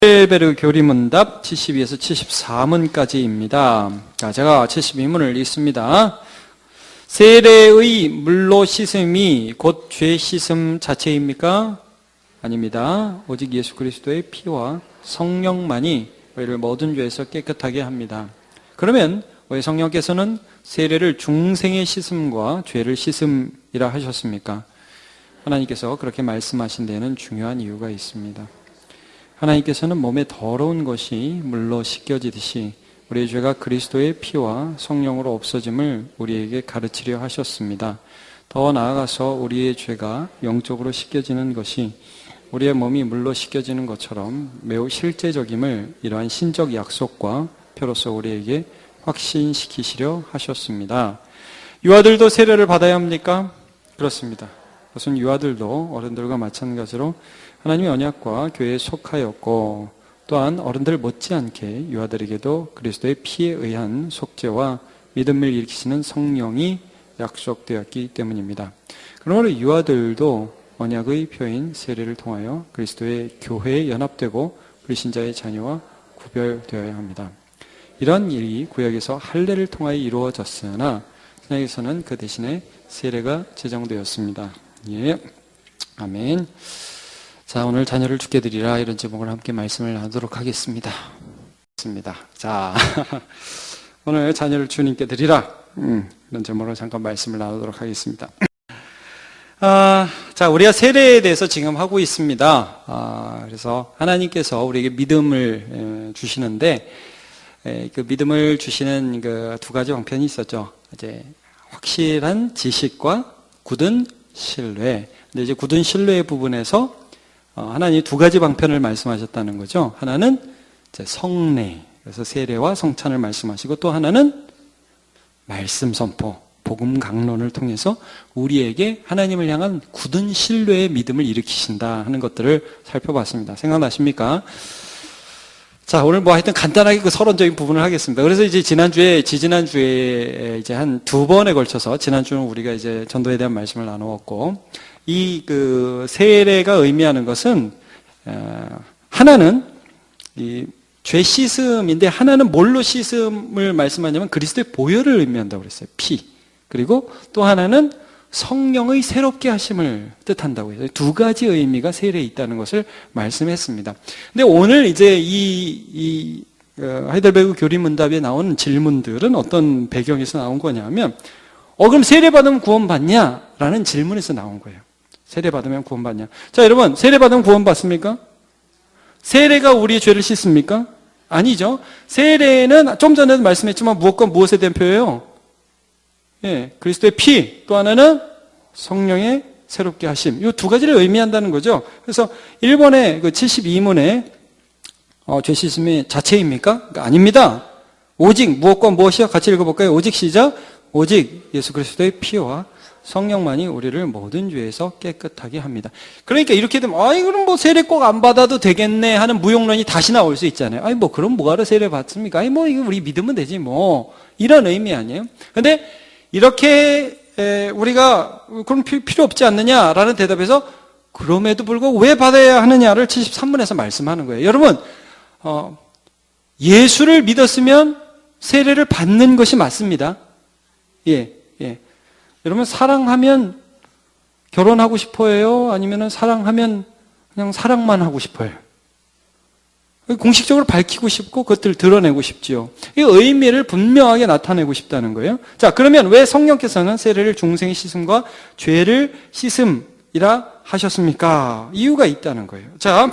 헤이델베르그 교리문답 72에서 74문까지입니다. 자, 제가 72문을 읽습니다. 세례의 물로 씻음이 곧 죄 씻음 자체입니까? 아닙니다. 오직 예수 그리스도의 피와 성령만이 우리를 모든 죄에서 깨끗하게 합니다. 그러면 왜 성령께서는 세례를 중생의 씻음과 죄를 씻음이라 하셨습니까? 하나님께서 그렇게 말씀하신 데에는 중요한 이유가 있습니다. 하나님께서는 몸에 더러운 것이 물로 씻겨지듯이 우리의 죄가 그리스도의 피와 성령으로 없어짐을 우리에게 가르치려 하셨습니다. 더 나아가서 우리의 죄가 영적으로 씻겨지는 것이 우리의 몸이 물로 씻겨지는 것처럼 매우 실제적임을 이러한 신적 약속과 표로서 우리에게 확신시키시려 하셨습니다. 유아들도 세례를 받아야 합니까? 그렇습니다. 그것은 유아들도 어른들과 마찬가지로 하나님의 언약과 교회에 속하였고, 또한 어른들 못지않게 유아들에게도 그리스도의 피에 의한 속죄와 믿음을 일으키시는 성령이 약속되었기 때문입니다. 그러므로 유아들도 언약의 표인 세례를 통하여 그리스도의 교회에 연합되고 불신자의 자녀와 구별되어야 합니다. 이런 일이 구약에서 할례를 통하여 이루어졌으나 신약에서는 그 대신에 세례가 제정되었습니다. 예, 아멘. 자, 오늘 자녀를 주께 드리라, 이런 제목을 함께 말씀을 나누도록 하겠습니다. 자, 오늘 자녀를 주님께 드리라, 이런 제목으로 잠깐 말씀을 나누도록 하겠습니다. 자, 우리가 세례에 대해서 지금 하고 있습니다. 그래서 하나님께서 우리에게 믿음을 주시는데, 그 믿음을 주시는 그 두 가지 방편이 있었죠. 이제 확실한 지식과 굳은 신뢰. 근데 이제 굳은 신뢰의 부분에서 하나님이 두 가지 방편을 말씀하셨다는 거죠. 하나는 이제 성례, 그래서 세례와 성찬을 말씀하시고, 또 하나는 말씀 선포, 복음 강론을 통해서 우리에게 하나님을 향한 굳은 신뢰의 믿음을 일으키신다 하는 것들을 살펴봤습니다. 생각나십니까? 자, 오늘 뭐 하여튼 간단하게 그 서론적인 부분을 하겠습니다. 그래서 이제 지지난주에 이제 한 두 번에 걸쳐서, 지난주는 우리가 이제 전도에 대한 말씀을 나누었고, 이 그 세례가 의미하는 것은, 하나는 이 죄 씻음인데, 하나는 뭘로 씻음을 말씀하냐면 그리스도의 보혈을 의미한다고 그랬어요. 피. 그리고 또 하나는 성령의 새롭게 하심을 뜻한다고 해서 두 가지 의미가 세례에 있다는 것을 말씀했습니다. 근데 오늘 이제 이 하이델베르그 교리문답에 나온 질문들은 어떤 배경에서 나온 거냐면, 그럼 세례 받으면 구원 받냐? 라는 질문에서 나온 거예요. 세례 받으면 구원 받냐? 자, 여러분, 세례 받으면 구원 받습니까? 세례가 우리의 죄를 씻습니까? 아니죠. 세례는 좀 전에도 말씀했지만 무엇과 무엇에 대한 표예요? 예, 그리스도의 피, 또 하나는 성령의 새롭게 하심. 이 두 가지를 의미한다는 거죠. 그래서 1번의 그 72문에 죄 씻음이 자체입니까? 그러니까 아닙니다. 오직 무엇과 무엇이요? 같이 읽어볼까요? 오직 시작. 오직 예수 그리스도의 피와 성령만이 우리를 모든 죄에서 깨끗하게 합니다. 그러니까 이렇게 되면, 그럼 뭐 세례 꼭 안 받아도 되겠네 하는 무용론이 다시 나올 수 있잖아요. 뭐 그럼 뭐하러 세례 받습니까? 뭐 이거 우리 믿으면 되지 뭐. 이런 의미 아니에요? 근데 이렇게 우리가 그럼 필요 없지 않느냐라는 대답에서, 그럼에도 불구하고 왜 받아야 하느냐를 73문에서 말씀하는 거예요. 여러분, 예수를 믿었으면 세례를 받는 것이 맞습니다. 예. 여러분, 사랑하면 결혼하고 싶어요? 아니면 사랑하면 그냥 사랑만 하고 싶어요? 공식적으로 밝히고 싶고 그것들을 드러내고 싶지요. 이 의미를 분명하게 나타내고 싶다는 거예요. 자, 그러면 왜 성령께서는 세례를 중생의 씻음과 죄를 씻음이라 하셨습니까? 이유가 있다는 거예요. 자,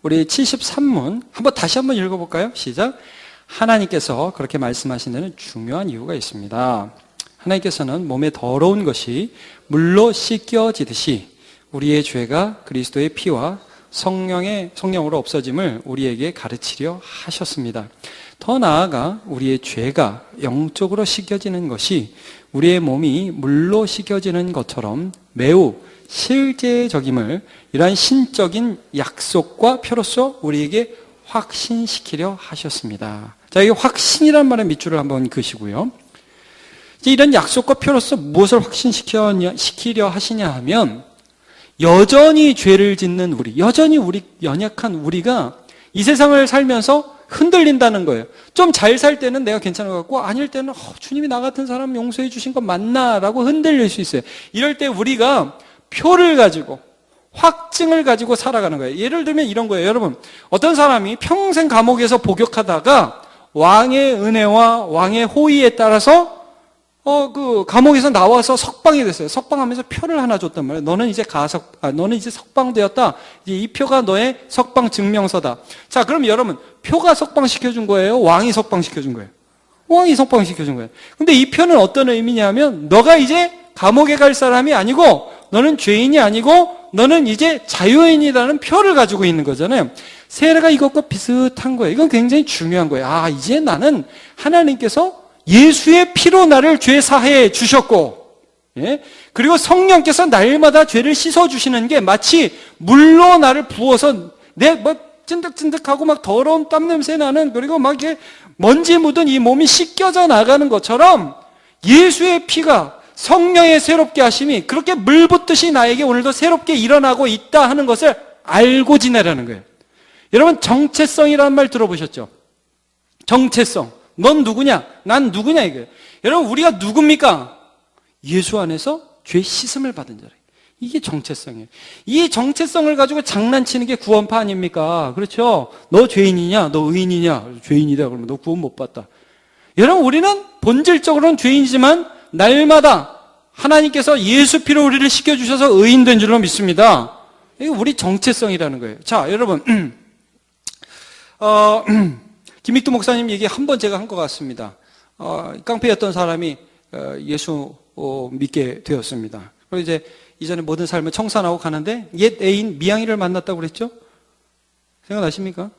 우리 73문 다시 한번 읽어볼까요? 시작. 하나님께서 그렇게 말씀하신 데는 중요한 이유가 있습니다. 하나님께서는 몸에 더러운 것이 물로 씻겨지듯이 우리의 죄가 그리스도의 피와 성령으로 없어짐을 우리에게 가르치려 하셨습니다. 더 나아가 우리의 죄가 영적으로 씻겨지는 것이 우리의 몸이 물로 씻겨지는 것처럼 매우 실제적임을 이러한 신적인 약속과 표로서 우리에게 확신시키려 하셨습니다. 자, 이 확신이란 말의 밑줄을 한번 그시고요. 이런 약속과 표로서 무엇을 확신시키려 하시냐 하면, 여전히 죄를 짓는 우리, 여전히 우리 연약한 우리가 이 세상을 살면서 흔들린다는 거예요. 좀 잘 살 때는 내가 괜찮은 것 같고 아닐 때는 주님이 나 같은 사람 용서해 주신 건 맞나? 라고 흔들릴 수 있어요. 이럴 때 우리가 표를 가지고 확증을 가지고 살아가는 거예요. 예를 들면 이런 거예요. 여러분, 어떤 사람이 평생 감옥에서 복역하다가 왕의 은혜와 왕의 호의에 따라서 감옥에서 나와서 석방이 됐어요. 석방하면서 표를 하나 줬단 말이에요. 너는 이제 석방되었다. 이제 이 표가 너의 석방 증명서다. 자, 그럼 여러분, 표가 석방시켜준 거예요? 왕이 석방시켜준 거예요? 왕이 석방시켜준 거예요. 근데 이 표는 어떤 의미냐면, 너가 이제 감옥에 갈 사람이 아니고, 너는 죄인이 아니고, 너는 이제 자유인이라는 표를 가지고 있는 거잖아요. 세례가 이것과 비슷한 거예요. 이건 굉장히 중요한 거예요. 이제 나는 하나님께서 예수의 피로 나를 죄 사해 주셨고, 예? 그리고 성령께서 날마다 죄를 씻어 주시는 게 마치 물로 나를 부어서 찐득찐득하고 막 더러운 땀 냄새 나는, 그리고 막 이렇게 먼지 묻은 이 몸이 씻겨져 나가는 것처럼 예수의 피가 성령의 새롭게 하심이 그렇게 물 붓듯이 나에게 오늘도 새롭게 일어나고 있다 하는 것을 알고 지내라는 거예요. 여러분, 정체성이라는 말 들어보셨죠? 정체성. 넌 누구냐? 난 누구냐 이거예요. 여러분, 우리가 누굽니까? 예수 안에서 죄 씻음을 받은 자래. 이게 정체성이에요. 이 정체성을 가지고 장난치는 게 구원파 아닙니까? 그렇죠? 너 죄인이냐? 너 의인이냐? 죄인이다 그러면 너 구원 못 받다. 여러분, 우리는 본질적으로는 죄인이지만 날마다 하나님께서 예수 피로 우리를 씻겨주셔서 의인된 줄로 믿습니다. 이게 우리 정체성이라는 거예요. 자, 여러분, 김익두 목사님 얘기 한 번 제가 한 것 같습니다. 깡패였던 사람이 예수 믿게 되었습니다. 그리고 이제 이전에 모든 삶을 청산하고 가는데 옛 애인 미양이를 만났다고 그랬죠? 생각나십니까?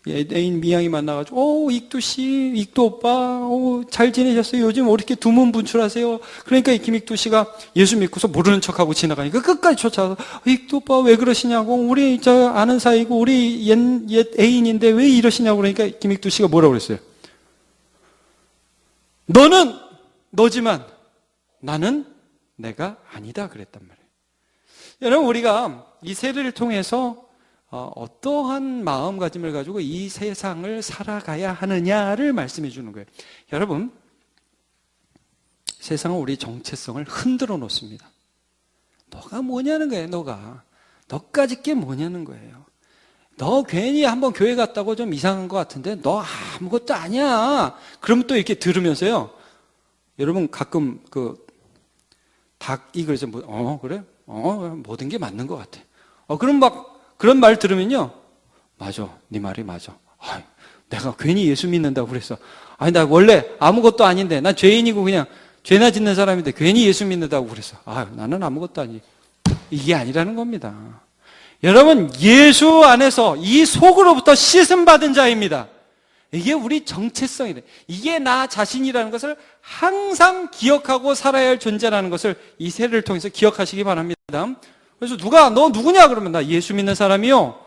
옛 애인 미양이 만나가지고 익두씨, 익두 오빠 잘 지내셨어요? 요즘 왜 이렇게 두문분출하세요? 그러니까 이 김익두 씨가 예수 믿고서 모르는 척하고 지나가니까 끝까지 쫓아가서 익두 오빠 왜 그러시냐고, 우리 아는 사이고 우리 옛 애인인데 왜 이러시냐고. 그러니까 김익두 씨가 뭐라고 그랬어요? 너는 너지만 나는 내가 아니다 그랬단 말이에요. 여러분, 우리가 이 세례를 통해서 어떠한 마음가짐을 가지고 이 세상을 살아가야 하느냐를 말씀해 주는 거예요. 여러분, 세상은 우리 정체성을 흔들어 놓습니다. 너가 뭐냐는 거예요. 너까지 게 뭐냐는 거예요. 너 괜히 한번 교회 갔다고 좀 이상한 것 같은데 너 아무것도 아니야. 그럼 또 이렇게 들으면서요, 여러분 가끔 닭이 그래서 그래? 모든 게 맞는 것 같아. 그럼 막 그런 말 들으면요, 맞아, 네 말이 맞아. 내가 괜히 예수 믿는다고 그랬어. 나 원래 아무것도 아닌데, 난 죄인이고 그냥 죄나 짓는 사람인데 괜히 예수 믿는다고 그랬어. 나는 아무것도 아니. 이게 아니라는 겁니다. 여러분, 예수 안에서 이 속으로부터 씻음 받은 자입니다. 이게 우리 정체성이래. 이게 나 자신이라는 것을 항상 기억하고 살아야 할 존재라는 것을 이 세례를 통해서 기억하시기 바랍니다. 그래서 너 누구냐? 그러면 나 예수 믿는 사람이요.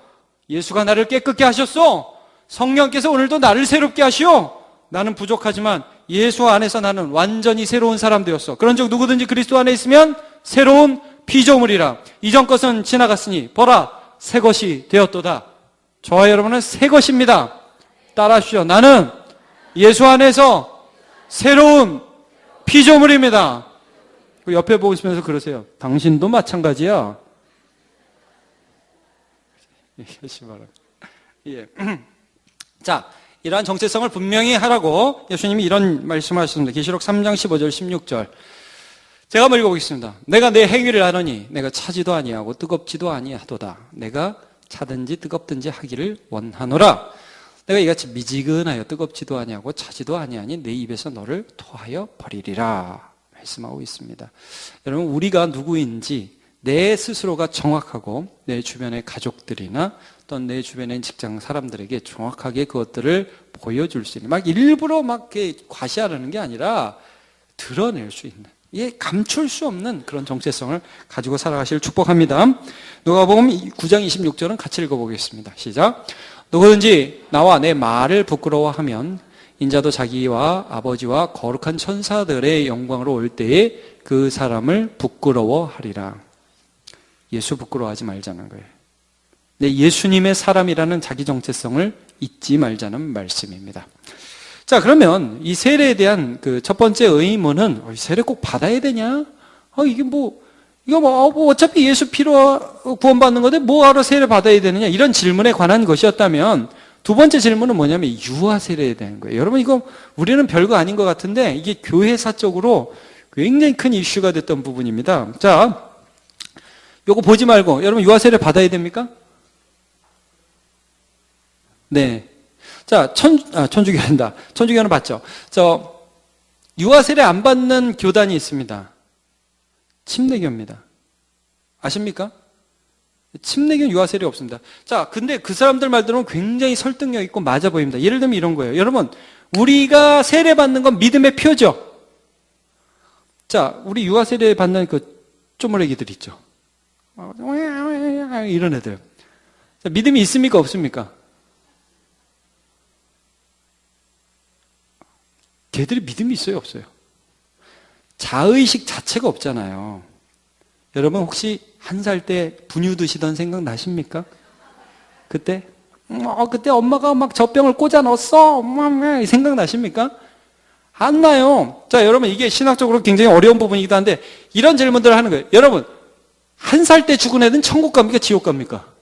예수가 나를 깨끗게 하셨어. 성령께서 오늘도 나를 새롭게 하시오. 나는 부족하지만 예수 안에서 나는 완전히 새로운 사람 되었어. 그런즉 누구든지 그리스도 안에 있으면 새로운 피조물이라. 이전 것은 지나갔으니 보라, 새 것이 되었도다. 저와 여러분은 새 것입니다. 따라하시죠. 나는 예수 안에서 새로운 피조물입니다. 옆에 보시면서 그러세요. 당신도 마찬가지야. 예. 자, 이러한 정체성을 분명히 하라고 예수님이 이런 말씀하셨습니다. 계시록 3장 15절 16절. 제가 한번 읽어보겠습니다. 내가 내 행위를 아노니 내가 차지도 아니하고 뜨겁지도 아니하도다. 내가 차든지 뜨겁든지 하기를 원하노라. 내가 이같이 미지근하여 뜨겁지도 아니하고 차지도 아니하니 내 입에서 너를 토하여 버리리라 말씀하고 있습니다. 여러분, 우리가 누구인지 내 스스로가 정확하고 내 주변의 가족들이나 또는 내 주변의 직장 사람들에게 정확하게 그것들을 보여줄 수 있는, 막 일부러 막 이렇게 과시하려는 게 아니라 드러낼 수 있는, 이게 감출 수 없는 그런 정체성을 가지고 살아가시길 축복합니다. 누가복음 9장 26절은 같이 읽어보겠습니다. 시작. 누구든지 나와 내 말을 부끄러워하면 인자도 자기와 아버지와 거룩한 천사들의 영광으로 올 때에 그 사람을 부끄러워하리라. 예수 부끄러워하지 말자는 거예요. 네, 예수님의 사람이라는 자기 정체성을 잊지 말자는 말씀입니다. 자, 그러면 이 세례에 대한 그 첫 번째 의문은 세례 꼭 받아야 되냐? 어차피 예수 피로 구원받는 건데 뭐하러 세례 받아야 되느냐? 이런 질문에 관한 것이었다면 두 번째 질문은 뭐냐면 유아 세례에 대한 거예요. 여러분, 이거 우리는 별거 아닌 것 같은데 이게 교회사적으로 굉장히 큰 이슈가 됐던 부분입니다. 자, 요거 보지 말고 여러분 유아 세례 받아야 됩니까? 네. 자, 천주교한다. 천주교는 받죠. 유아 세례 안 받는 교단이 있습니다. 침례교입니다. 아십니까? 침례교는 유아 세례 없습니다. 자, 근데 그 사람들 말 들으면 굉장히 설득력 있고 맞아 보입니다. 예를 들면 이런 거예요. 여러분, 우리가 세례 받는 건 믿음의 표죠. 자, 우리 유아 세례 받는 그 쪼무레기들 있죠. 이런 애들. 자, 믿음이 있습니까? 없습니까? 걔들이 믿음이 있어요? 없어요? 자의식 자체가 없잖아요. 여러분 혹시 1살 때 분유 드시던 생각 나십니까? 그때 엄마가 막 젖병을 꽂아 넣었어. 생각 나십니까? 안 나요. 자, 여러분 이게 신학적으로 굉장히 어려운 부분이기도 한데 이런 질문들을 하는 거예요. 여러분 1살 때 죽은 애는 천국 갑니까? 지옥 갑니까?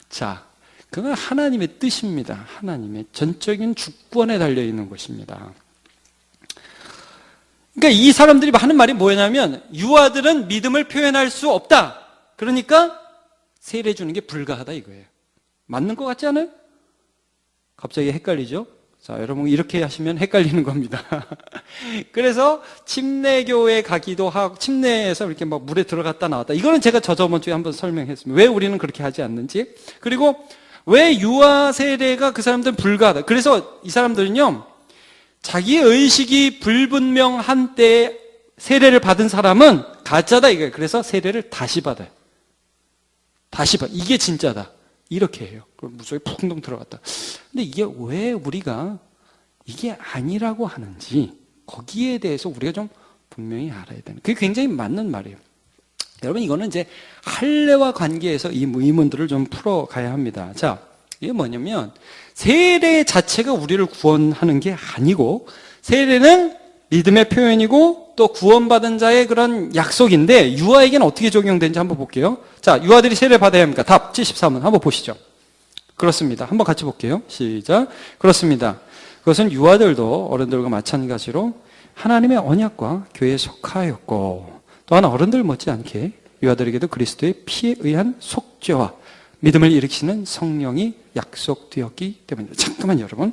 자, 그건 하나님의 뜻입니다. 하나님의 전적인 주권에 달려있는 것입니다. 그러니까 이 사람들이 하는 말이 뭐냐면 유아들은 믿음을 표현할 수 없다. 그러니까 세례 주는 게 불가하다 이거예요. 맞는 것 같지 않아요? 갑자기 헷갈리죠? 자, 여러분 이렇게 하시면 헷갈리는 겁니다. 그래서 침례교에 가기도 하고 침례에서 이렇게 막 물에 들어갔다 나왔다. 이거는 제가 저번 주에 한번 설명했습니다. 왜 우리는 그렇게 하지 않는지. 그리고 왜 유아 세례가 그 사람들은 불가하다. 그래서 이 사람들은요, 자기의 의식이 불분명한 때 세례를 받은 사람은 가짜다 이거예요. 그래서 세례를 다시 받아요. 다시 받아. 이게 진짜다. 이렇게 해요. 그럼 물속에 푹 들어갔다. 근데 이게 왜 우리가 이게 아니라고 하는지 거기에 대해서 우리가 좀 분명히 알아야 되는. 그게 굉장히 맞는 말이에요. 여러분 이거는 이제 할례와 관계에서 이 의문들을 좀 풀어가야 합니다. 자, 이게 뭐냐면 세례 자체가 우리를 구원하는 게 아니고 세례는 믿음의 표현이고 또 구원받은 자의 그런 약속인데 유아에게는 어떻게 적용되는지 한번 볼게요. 자, 유아들이 세례 받아야 합니까? 답 73번 한번 보시죠. 그렇습니다. 한번 같이 볼게요. 시작. 그렇습니다. 그것은 유아들도 어른들과 마찬가지로 하나님의 언약과 교회에 속하였고 또한 어른들 못지않게 유아들에게도 그리스도의 피에 의한 속죄와 믿음을 일으키시는 성령이 약속되었기 때문입니다. 잠깐만요, 여러분.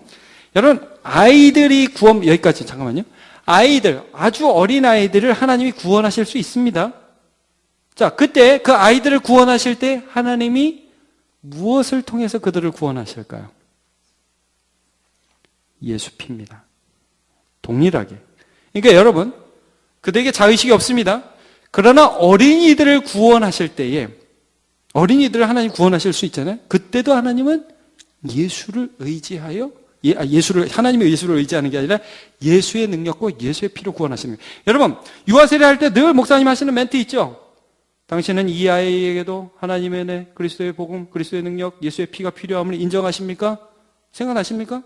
여러분, 아이들이 여기까지 잠깐만요. 아이들, 아주 어린 아이들을 하나님이 구원하실 수 있습니다. 자, 그때 그 아이들을 구원하실 때 하나님이 무엇을 통해서 그들을 구원하실까요? 예수 피입니다. 동일하게. 그러니까 여러분, 그들에게 자의식이 없습니다. 그러나 어린이들을 구원하실 때에 어린이들을 하나님 구원하실 수 있잖아요. 그때도 하나님은 예수를 의지하여 하나님의 예수를 의지하는 게 아니라 예수의 능력과 예수의 피로 구원하시는 거예요. 여러분, 유아세례 할 때 늘 목사님 하시는 멘트 있죠? 당신은 이 아이에게도 하나님의 은혜, 그리스도의 복음, 그리스도의 능력, 예수의 피가 필요함을 인정하십니까? 생각나십니까?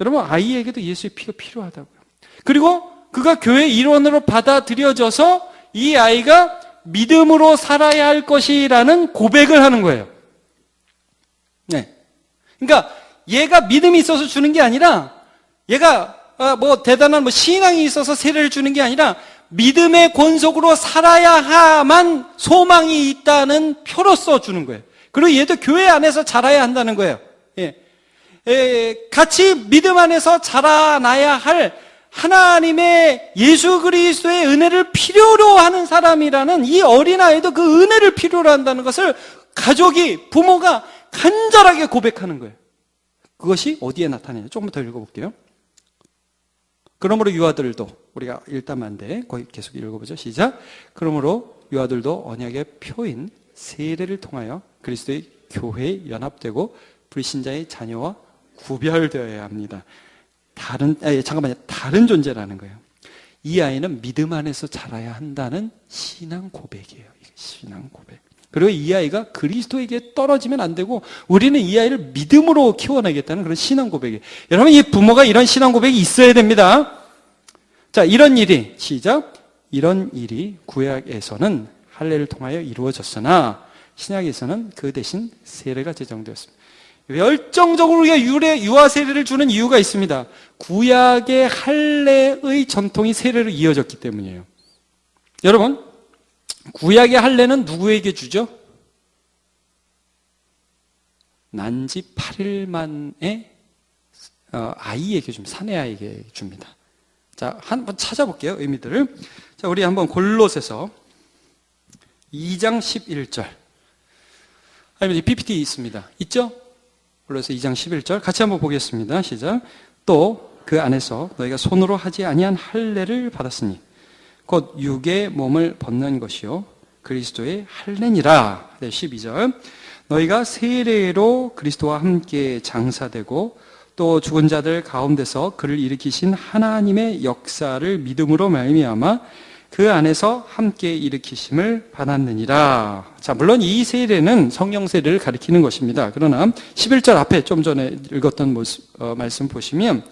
여러분, 아이에게도 예수의 피가 필요하다고요. 그리고 그가 교회 일원으로 받아들여져서 이 아이가 믿음으로 살아야 할 것이라는 고백을 하는 거예요. 네. 그러니까 얘가 믿음이 있어서 주는 게 아니라 얘가 대단한 신앙이 있어서 세례를 주는 게 아니라 믿음의 권속으로 살아야만 소망이 있다는 표로써 주는 거예요. 그리고 얘도 교회 안에서 자라야 한다는 거예요. 같이 믿음 안에서 자라나야 할 하나님의 예수 그리스도의 은혜를 필요로 하는 사람이라는 이 어린아이도 그 은혜를 필요로 한다는 것을 가족이, 부모가 간절하게 고백하는 거예요. 그것이 어디에 나타나냐? 조금 더 읽어볼게요. 그러므로 유아들도, 우리가 일담한데 거기 계속 읽어보죠. 시작. 그러므로 유아들도 언약의 표인 세례를 통하여 그리스도의 교회에 연합되고 불신자의 자녀와 구별되어야 합니다. 다른 존재라는 거예요. 이 아이는 믿음 안에서 자라야 한다는 신앙 고백이에요. 이게 신앙 고백. 그리고 이 아이가 그리스도에게 떨어지면 안 되고 우리는 이 아이를 믿음으로 키워내겠다는 그런 신앙 고백이에요. 여러분, 이 부모가 이런 신앙 고백이 있어야 됩니다. 자, 이런 일이 시작. 이런 일이 구약에서는 할례를 통하여 이루어졌으나 신약에서는 그 대신 세례가 제정되었습니다. 열정적으로 우리가 유아 세례를 주는 이유가 있습니다. 구약의 할례의 전통이 세례로 이어졌기 때문이에요. 여러분, 구약의 할례는 누구에게 주죠? 난지 8일 만에 아이에게 줍니다. 사내 아이에게 줍니다. 자, 한번 찾아볼게요. 의미들을. 자, 우리 한번 골로새서 2장 11절. 아니면 PPT 있습니다. 있죠? 골로새 2장 11절. 같이 한번 보겠습니다. 시작. 또 그 안에서 너희가 손으로 하지 아니한 할례를 받았으니 곧 육의 몸을 벗는 것이요 그리스도의 할례니라. 네, 12절. 너희가 세례로 그리스도와 함께 장사되고 또 죽은 자들 가운데서 그를 일으키신 하나님의 역사를 믿음으로 말미암아 그 안에서 함께 일으키심을 받았느니라. 자, 물론 이 세례는 성령 세례를 가리키는 것입니다. 그러나 11절 앞에 좀 전에 읽었던 말씀 보시면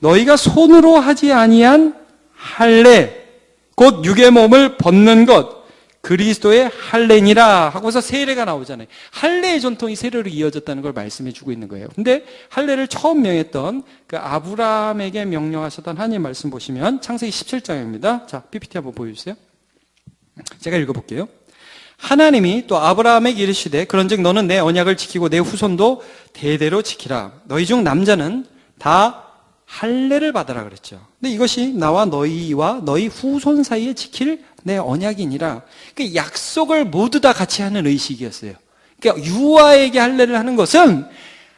너희가 손으로 하지 아니한 할례 곧 육의 몸을 벗는 것 그리스도의 할례니라 하고서 세례가 나오잖아요. 할례의 전통이 세례로 이어졌다는 걸 말씀해 주고 있는 거예요. 근데 할례를 처음 명했던 그 아브라함에게 명령하셨던 하나님 말씀 보시면 창세기 17장입니다. 자, PPT 한번 보여주세요. 제가 읽어볼게요. 하나님이 또 아브라함에게 이르시되 그런즉 너는 내 언약을 지키고 내 후손도 대대로 지키라. 너희 중 남자는 다 할례를 받으라 그랬죠. 근데 이것이 나와 너희와 너희 후손 사이에 지킬 내 언약이니라. 그 약속을 모두 다 같이 하는 의식이었어요. 그러니까 유아에게 할례를 하는 것은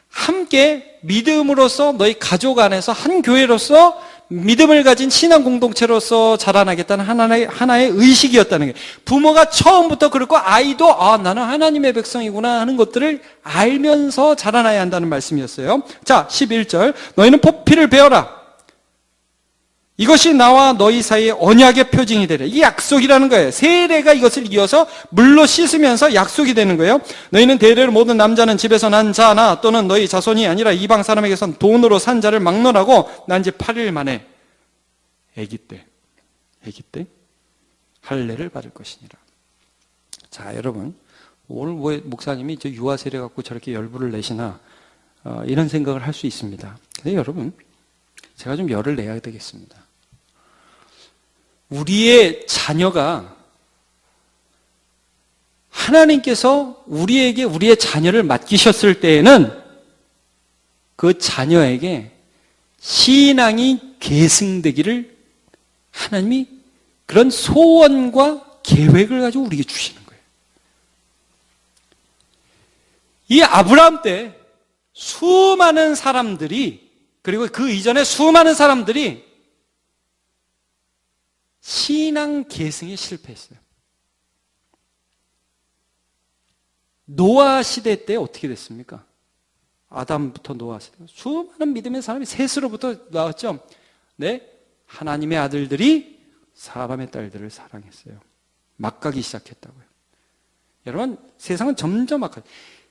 함께 믿음으로써 너희 가족 안에서 한 교회로서 믿음을 가진 신앙 공동체로서 자라나겠다는 하나의 의식이었다는 거예요. 부모가 처음부터 그렇고 아이도 나는 하나님의 백성이구나 하는 것들을 알면서 자라나야 한다는 말씀이었어요. 자, 11절. 너희는 포피를 베어라. 이것이 나와 너희 사이에 언약의 표징이 되리라. 이 약속이라는 거예요. 세례가 이것을 이어서 물로 씻으면서 약속이 되는 거예요. 너희는 대대로 모든 남자는 집에서 난 자나 또는 너희 자손이 아니라 이방 사람에게선 돈으로 산 자를 막론하고 난 지 8일 만에 아기 때 할례를 받을 것이니라. 자, 여러분, 오늘 왜 목사님이 저 유아 세례 갖고 저렇게 열불을 내시나 이런 생각을 할 수 있습니다. 근데 여러분, 제가 좀 열을 내야 되겠습니다. 우리의 자녀가 하나님께서 우리에게 우리의 자녀를 맡기셨을 때에는 그 자녀에게 신앙이 계승되기를 하나님이 그런 소원과 계획을 가지고 우리에게 주시는 거예요. 이 아브라함 때 수많은 사람들이 그리고 그 이전에 수많은 사람들이 신앙 계승에 실패했어요. 노아 시대 때 어떻게 됐습니까? 아담부터 노아 시대. 수많은 믿음의 사람이 셋으로부터 나왔죠. 네, 하나님의 아들들이 사람의 딸들을 사랑했어요. 막가기 시작했다고요. 여러분, 세상은 점점 막가기.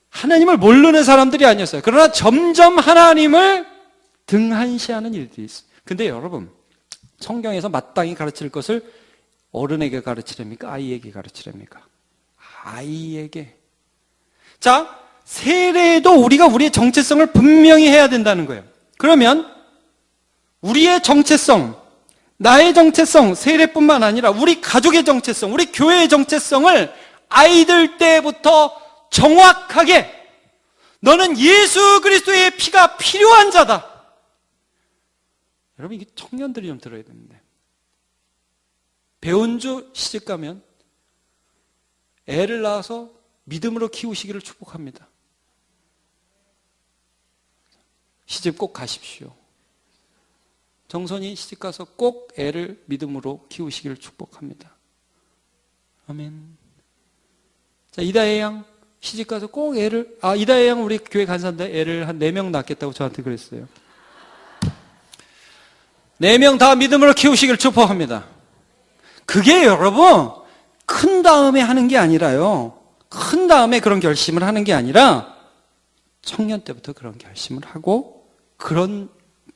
하나님을 모르는 사람들이 아니었어요. 그러나 점점 하나님을 등한시하는 일들이 있어요. 근데 여러분, 성경에서 마땅히 가르칠 것을 어른에게 가르치렵니까? 아이에게 가르치렵니까? 아이에게. 자, 세례도 우리가 우리의 정체성을 분명히 해야 된다는 거예요. 그러면 우리의 정체성, 나의 정체성, 세례뿐만 아니라 우리 가족의 정체성, 우리 교회의 정체성을 아이들 때부터 정확하게 너는 예수 그리스도의 피가 필요한 자다. 여러분, 이게 청년들이 좀 들어야 되는데, 배운주 시집 가면 애를 낳아서 믿음으로 키우시기를 축복합니다. 시집 꼭 가십시오. 정선이 시집 가서 꼭 애를 믿음으로 키우시기를 축복합니다. 아멘. 자, 이다혜 양 시집 가서 꼭 애를, 이다혜 양 우리 교회 간사인데 애를 한 4명 낳겠다고 저한테 그랬어요. 4명 다 믿음으로 키우시길 축복합니다. 그게 여러분 큰 다음에 하는 게 아니라요. 큰 다음에 그런 결심을 하는 게 아니라 청년 때부터 그런 결심을 하고 그런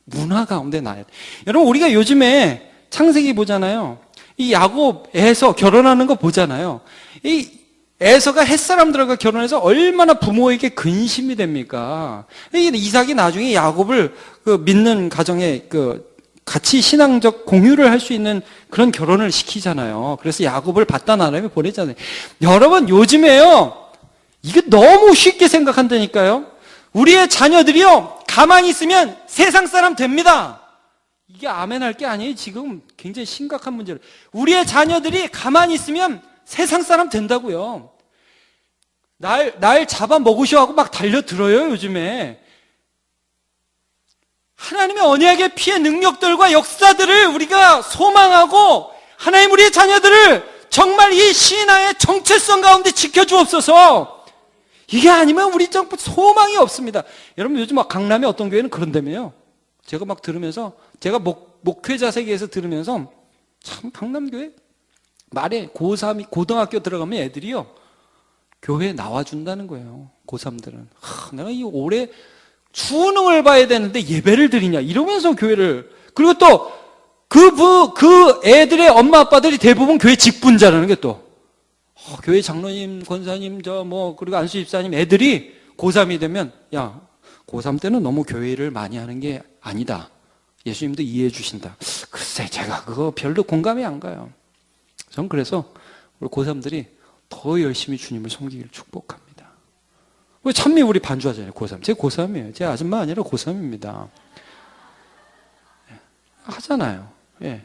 문화 가운데 나야 돼. 여러분 우리가 요즘에 창세기 보잖아요. 이 야곱 에서 결혼하는 거 보잖아요. 이 에서가 햇사람들과 결혼해서 얼마나 부모에게 근심이 됩니까? 이삭이 나중에 야곱을 믿는 가정에 같이 신앙적 공유를 할 수 있는 그런 결혼을 시키잖아요. 그래서 야곱을 바단 아람에 보내잖아요. 여러분 요즘에요 이게 너무 쉽게 생각한다니까요. 우리의 자녀들이요 가만히 있으면 세상 사람 됩니다. 이게 아멘 할 게 아니에요. 지금 굉장히 심각한 문제를. 우리의 자녀들이 가만히 있으면 세상 사람 된다고요. 날 잡아먹으셔 하고 막 달려들어요 요즘에. 하나님의 언약의 피의 능력들과 역사들을 우리가 소망하고 하나님 우리의 자녀들을 정말 이 신앙의 정체성 가운데 지켜주옵소서. 이게 아니면 우리 좀 소망이 없습니다. 여러분 요즘 막 강남의 어떤 교회는 그런다며요. 제가 막 들으면서 제가 목회자 세계에서 들으면서 참 강남교회 말에 고3이 고등학교 들어가면 애들이요 교회에 나와준다는 거예요. 고3들은 내가 이 올해 수능을 봐야 되는데 예배를 드리냐 이러면서 교회를. 그리고 또 그 애들의 엄마 아빠들이 대부분 교회 직분자라는 게 또 교회 장로님 권사님 그리고 안수 집사님 애들이 고3이 되면 야 고3 때는 너무 교회를 많이 하는 게 아니다. 예수님도 이해해 주신다. 글쎄 제가 그거 별로 공감이 안 가요. 전 그래서 우리 고3들이 더 열심히 주님을 섬기기를 축복합니다. 왜 찬미 우리 반주하잖아요. 고3. 제 고3이에요. 제 아줌마 아니라 고3입니다. 하잖아요. 예.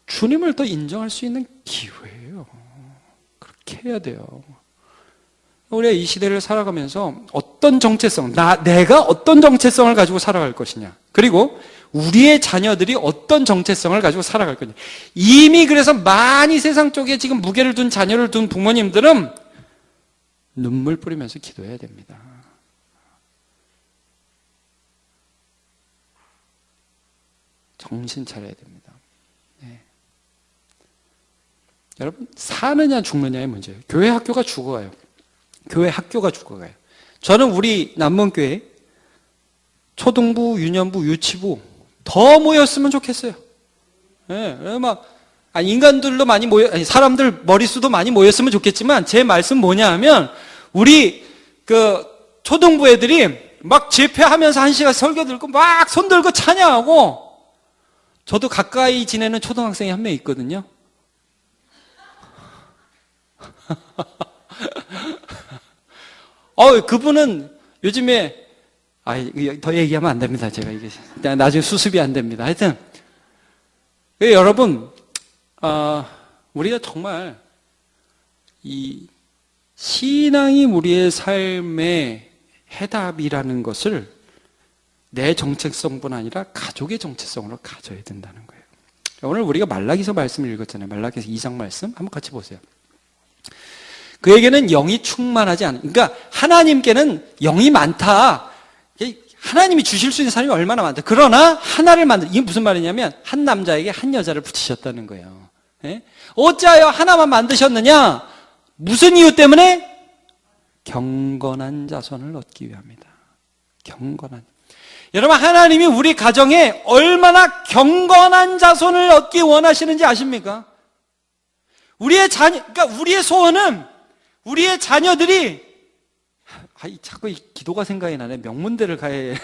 주님을 더 인정할 수 있는 기회예요. 그렇게 해야 돼요. 우리가 이 시대를 살아가면서 어떤 정체성, 내가 어떤 정체성을 가지고 살아갈 것이냐, 그리고 우리의 자녀들이 어떤 정체성을 가지고 살아갈 거냐. 이미 그래서 많이 세상 쪽에 지금 무게를 둔 자녀를 둔 부모님들은 눈물 뿌리면서 기도해야 됩니다. 정신 차려야 됩니다. 네. 여러분 사느냐 죽느냐의 문제예요. 교회 학교가 죽어가요. 교회 학교가 죽어가요. 저는 우리 남문교회 초등부, 유년부, 유치부 더 모였으면 좋겠어요. 예, 인간들도 많이 사람들 머릿수도 많이 모였으면 좋겠지만 제 말씀 뭐냐 하면 우리 초등부 애들이 막 집회하면서 1시간 설교 들고 막 손 들고 찬양하고. 저도 가까이 지내는 초등학생이 한 명 있거든요. 그분은 요즘에 더 얘기하면 안 됩니다. 제가 이게 나중에 수습이 안 됩니다. 하여튼 여러분 우리가 정말 이 신앙이 우리의 삶의 해답이라는 것을 내 정체성뿐 아니라 가족의 정체성으로 가져야 된다는 거예요. 오늘 우리가 말라기서 말씀을 읽었잖아요. 말라기서 2장 말씀 한번 같이 보세요. 그에게는 영이 충만하지 않은, 그러니까 하나님께는 영이 많다. 하나님이 주실 수 있는 사람이 얼마나 많다. 그러나 하나를 이게 무슨 말이냐면 한 남자에게 한 여자를 붙이셨다는 거예요. 예? 어찌하여 하나만 만드셨느냐? 무슨 이유 때문에? 경건한 자손을 얻기 위함이다. 경건한. 여러분 하나님이 우리 가정에 얼마나 경건한 자손을 얻기 원하시는지 아십니까? 그러니까 우리의 소원은 우리의 자녀들이 자꾸 기도가 생각이 나네. 명문대를 가야 해.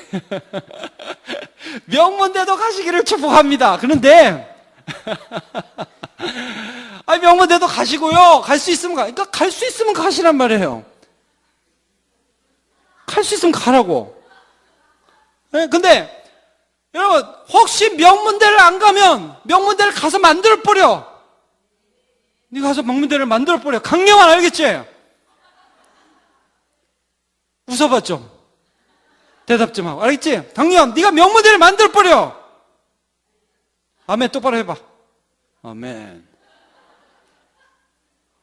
명문대도 가시기를 축복합니다. 그런데 명문대도 가시고요. 갈 수 있으면 그러니까 갈 수 있으면 가시란 말이에요. 갈 수 있으면 가라고. 근데 여러분 혹시 명문대를 안 가면 명문대를 가서 만들어버려. 네가 가서 명문대를 만들어버려. 강령아 알겠지? 웃어봐 좀. 대답 좀 하고. 알겠지? 강령 네가 명문대를 만들어버려. 아멘. 똑바로 해봐. 아멘.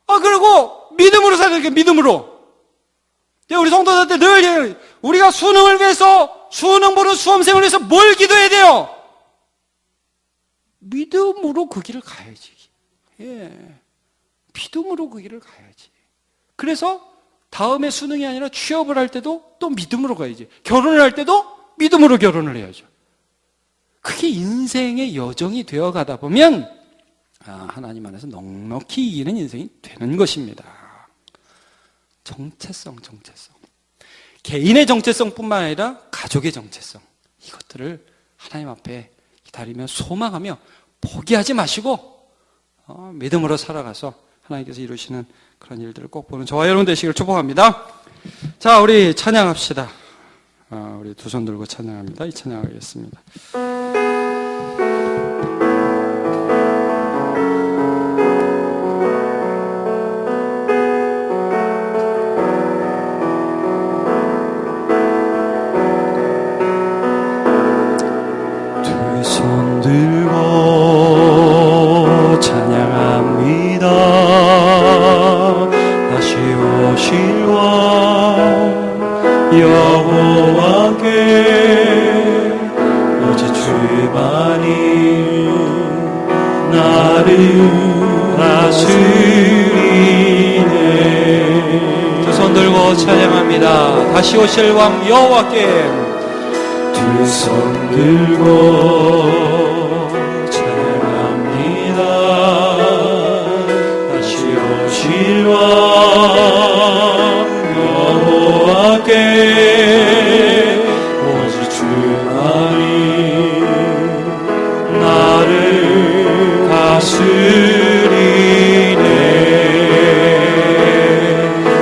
그리고 믿음으로 살아야 돼. 믿음으로. 우리 성도들한테 늘 우리가 수능을 위해서 수능 보는 수험생을 위해서 뭘 기도해야 돼요? 믿음으로 그 길을 가야지. 예. 믿음으로 그 길을 가야지. 그래서 다음에 수능이 아니라 취업을 할 때도 또 믿음으로 가야지. 결혼을 할 때도 믿음으로 결혼을 해야죠. 그게 인생의 여정이 되어 가다 보면 하나님 안에서 넉넉히 이기는 인생이 되는 것입니다. 정체성. 개인의 정체성뿐만 아니라 가족의 정체성. 이것들을 하나님 앞에 기다리며 소망하며 포기하지 마시고 믿음으로 살아가서 하나님께서 이루시는 그런 일들을 꼭 보는 저와 여러분 되시기를 축복합니다. 자, 우리 찬양합시다. 우리 두 손 들고 찬양합니다. 이 찬양하겠습니다. 두 손 들고 찬양합니다. 다시 오실 왕 여호와께 오직 주만이 나를 다스리네. 두 손 들고 찬양합니다. 다시 오실 왕 여호와께 두 손 들고 찬양합니다. 다시 오실 왕 여호와께 오직 주만이 나를 다스리네.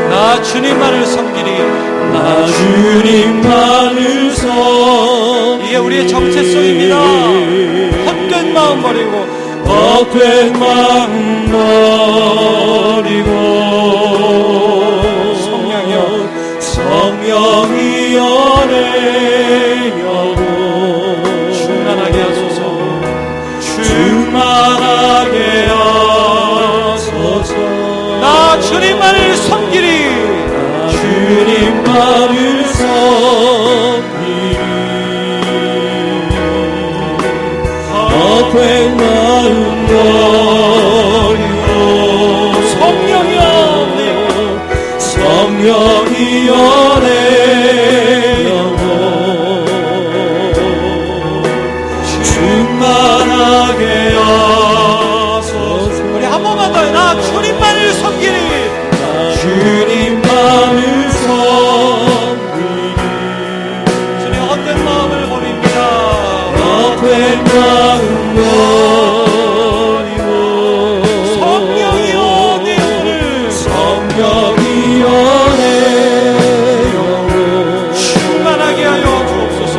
나 주님만을 섬기리. 나 주님만을 이게 우리의 정체성입니다. 헛된 마음 버리고 헛된 마음 버리고 성령이여 내려고 충만하게 하소서. 충만하게 하소서. 나 주님만을 섬기리. 나 주님만을 섬기리. 헛된 마음 버리고 성령이여 내려고 충만하게 하소서. 우리 한 번만 더요. 나 주님만을 섬기리. 나 주님만을 섬기리. 주님 헛된 마음을 버립니다. 헛된 마음 버리고 성령이여 내오늘 성령이여 내오늘 충만하게 하여 주옵소서.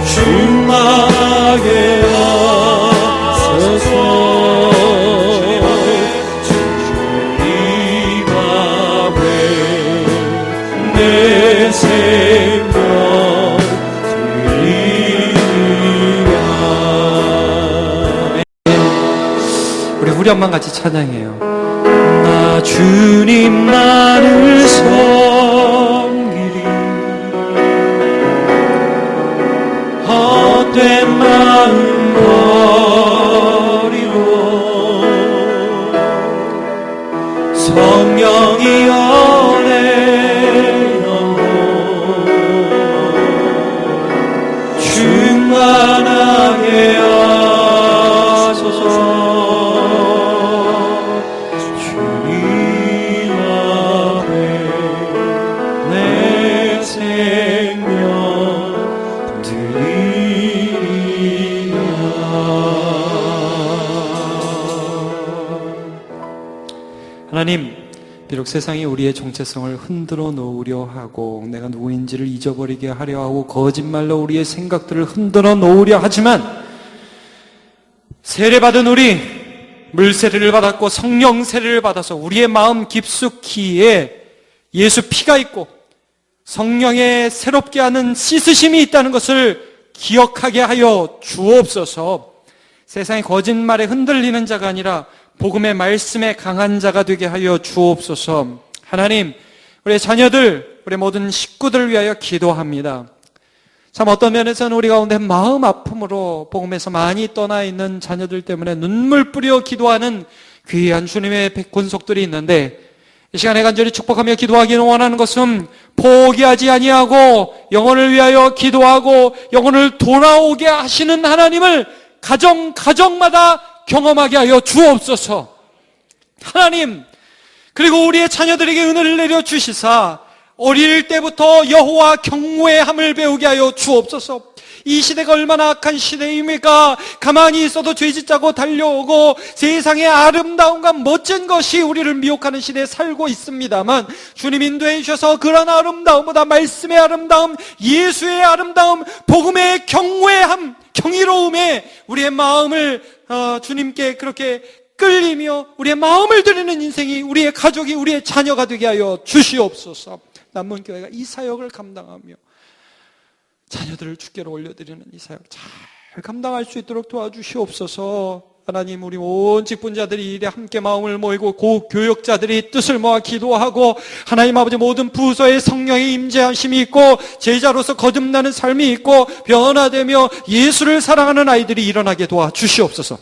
충만하게 하소서. 주님 앞에 내 생명 우리 엄마 같이 찬양해요. 나 주님 나를 섬기리. 헛된 마음 버리고 성령이여 내려고 충만하게 하소서. 하나님, 비록 세상이 우리의 정체성을 흔들어 놓으려 하고 내가 누구인지를 잊어버리게 하려 하고 거짓말로 우리의 생각들을 흔들어 놓으려 하지만 세례받은 우리, 물세례를 받았고 성령 세례를 받아서 우리의 마음 깊숙이에 예수 피가 있고 성령의 새롭게 하는 씻으심이 있다는 것을 기억하게 하여 주옵소서. 세상의 거짓말에 흔들리는 자가 아니라 복음의 말씀에 강한 자가 되게 하여 주옵소서. 하나님, 우리 자녀들, 우리 모든 식구들을 위하여 기도합니다. 참 어떤 면에서는 우리 가운데 마음 아픔으로 복음에서 많이 떠나 있는 자녀들 때문에 눈물 뿌려 기도하는 귀한 주님의 권속들이 있는데, 이 시간에 간절히 축복하며 기도하기를 원하는 것은 포기하지 아니하고 영혼을 위하여 기도하고 영혼을 돌아오게 하시는 하나님을 가정마다 경험하게 하여 주옵소서. 하나님, 그리고 우리의 자녀들에게 은혜를 내려 주시사 어릴 때부터 여호와 경외함을 배우게 하여 주옵소서. 이 시대가 얼마나 악한 시대입니까? 가만히 있어도 죄짓자고 달려오고 세상의 아름다움과 멋진 것이 우리를 미혹하는 시대에 살고 있습니다만, 주님 인도해 주셔서 그런 아름다움보다 말씀의 아름다움, 예수의 아름다움, 복음의 경외함, 경이로움에 우리의 마음을 주님께 그렇게 끌리며 우리의 마음을 드리는 인생이, 우리의 가족이, 우리의 자녀가 되게 하여 주시옵소서. 남문교회가 이 사역을 감당하며 자녀들을 주께로 올려드리는 이 사역 잘 감당할 수 있도록 도와주시옵소서. 하나님, 우리 온 직분자들이 이 일에 함께 마음을 모이고 교역자들이 뜻을 모아 기도하고, 하나님 아버지 모든 부서에 성령의 임재하심이 있고 제자로서 거듭나는 삶이 있고 변화되며 예수를 사랑하는 아이들이 일어나게 도와주시옵소서.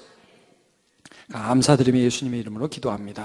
감사드리며 예수님의 이름으로 기도합니다.